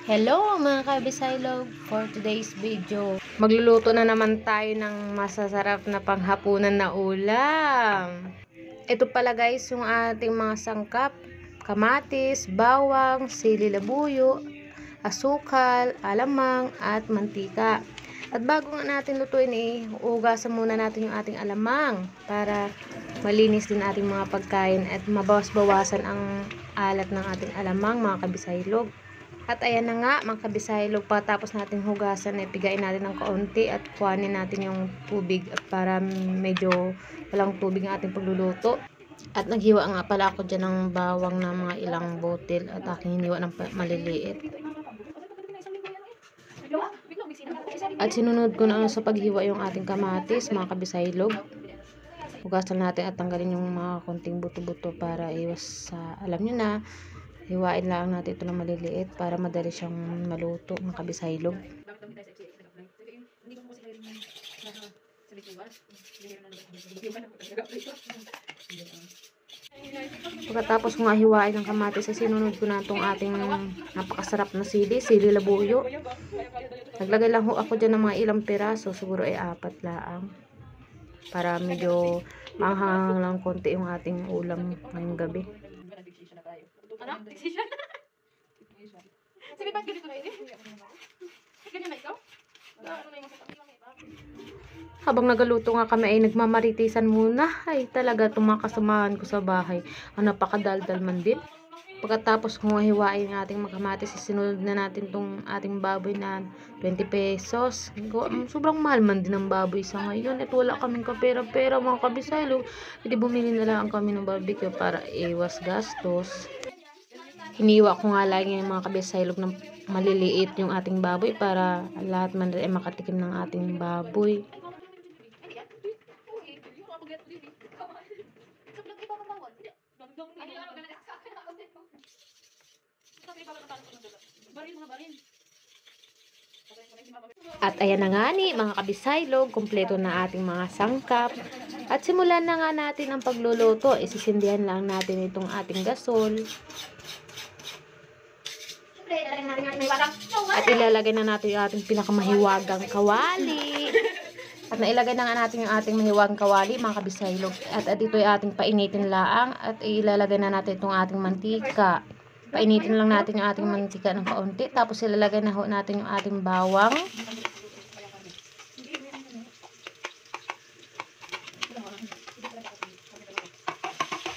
Hello mga kabisaylog, for today's video magluluto na naman tayo ng masasarap na panghapunan na ulam. Ito pala guys yung ating mga sangkap: kamatis, bawang, sili labuyo, asukal, alamang at mantika. At bago nga natin lutuin hugasan muna natin yung ating alamang para malinis din ating mga pagkain at mabawas-bawasan ang alat ng ating alamang mga kabisaylog. At ayan na nga mga kabisaylog, pagkatapos natin hugasan pigain natin ng kaunti at kuhanin natin yung tubig at para medyo walang tubig ang ating pagluluto. At naghiwa nga pala ako dyan ng bawang na mga ilang botel at aking hiniwa ng maliliit. At sinunod ko na sa paghiwa yung ating kamatis mga kabisaylog. Hugasan natin at tanggalin yung mga konting buto-buto para iwas sa, alam nyo na, hiwain lang natin ito na maliliit para madali siyang maluto ng kabisaylog. Pagkatapos kung hiwain ng kamatis, sinunod ko na itong ating napakasarap na sili labuyo. Naglagay lang ho ako dyan ng mga ilang piraso, siguro ay 4 lang. Para medyo maanghang lang konti yung ating ulam ngayong gabi. Ano? Decision? Sabi ba't ganito na ini? Ganyan na ikaw? Ano na yung Habang nagaluto nga kami ay nagmamaritisan muna. Ay talaga tumakasamahan ko sa bahay. Ang napakadaldal man din. Pagkatapos kung hiwain ng ating kamatis, sinunod na natin tong ating baboy na 20 pesos. Sobrang mahal man din ang baboy sa ngayon. At wala kaming kapera-pera mga kabisaylog. Hindi bumili na lang kami ng barbecue para iwas gastos. Hiniwa ko nga lang yung mga kabisaylog ng maliliit yung ating baboy para lahat man rin ay makatikim ng ating baboy. At ayan na nga ni mga kabisaylog, kumpleto na ating mga sangkap. At simulan na nga natin ang pagluluto. Isisindihan lang natin itong ating gasol. At ilalagay na natin yung ating pinakamahiwagang kawali. At nailagay na nga natin yung ating mahiwagang kawali mga kabisaylog. At ito ay ating painitin laang. At ilalagay na natin itong ating mantika. Painitin lang natin yung ating mantika ng kaunti. Tapos ilalagay na ho natin yung ating bawang.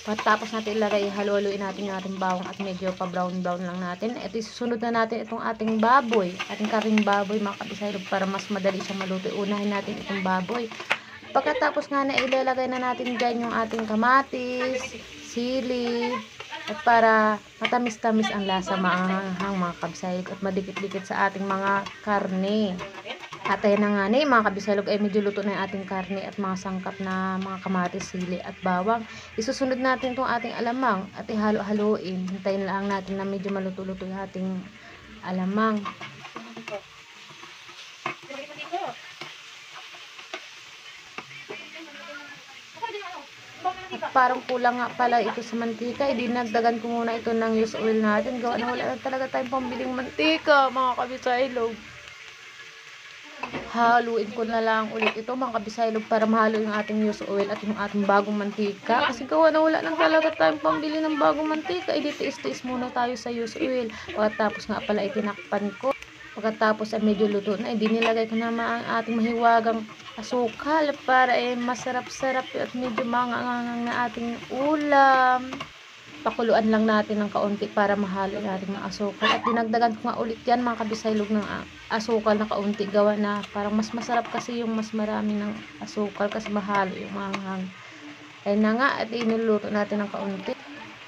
Pagkatapos natin ilagay, haluhaluin natin yung ating bawang at medyo pa-brown-brown lang natin. Ito isusunod na natin itong ating baboy, ating karing baboy mga kabisaylog para mas madali siyang maluto. Unahin natin itong baboy. Pagkatapos nga na ilalagay na natin dyan yung ating kamatis, sili, at para matamis-tamis ang lasa, maanghang mga kabisaylog at madikit-dikit sa ating mga karne. At ayan na nga na mga kabisaylog ay medyo luto na yung ating karne at mga sangkap na mga kamatis, sili at bawang. Isusunod natin itong ating alamang at ihalo-haloin. Hintayin lang natin na medyo maluto-luto yung ating alamang. At parang kulang nga pala ito sa mantika. Dinagdagan ko muna ito ng used oil natin. Gawa na wala na talaga tayong pambiling mantika mga kabisaylog. Haluin ko na lang ulit ito mga kabisaylog para mahalo yung ating used oil at yung ating bagong mantika. Kasi gawa na wala lang talaga tayong pambili ng bagong mantika. Tiis-tiis muna tayo sa used oil. Pagkatapos nga pala itinakpan ko. Pagkatapos ay medyo luto na, dinilagay ko na ang ating mahiwagang asukal para masarap-sarap at medyo mangangang na ating ulam. Pakuluan lang natin ng kaunti para mahalo natin ng asukal. At dinagdagan ko nga ulit yan mga kabisaylog ng asukal na kaunti. Gawa na parang mas masarap kasi yung mas marami ng asukal kasi mahalo yung manghang. Ayun na nga at inuluto natin ng kaunti.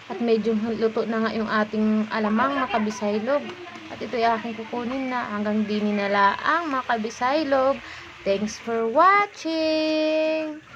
At medyo luto na nga yung ating alamang mga kabisaylog. At ito ay aking kukunin na hanggang dini na laang mga kabisaylog. Thanks for watching!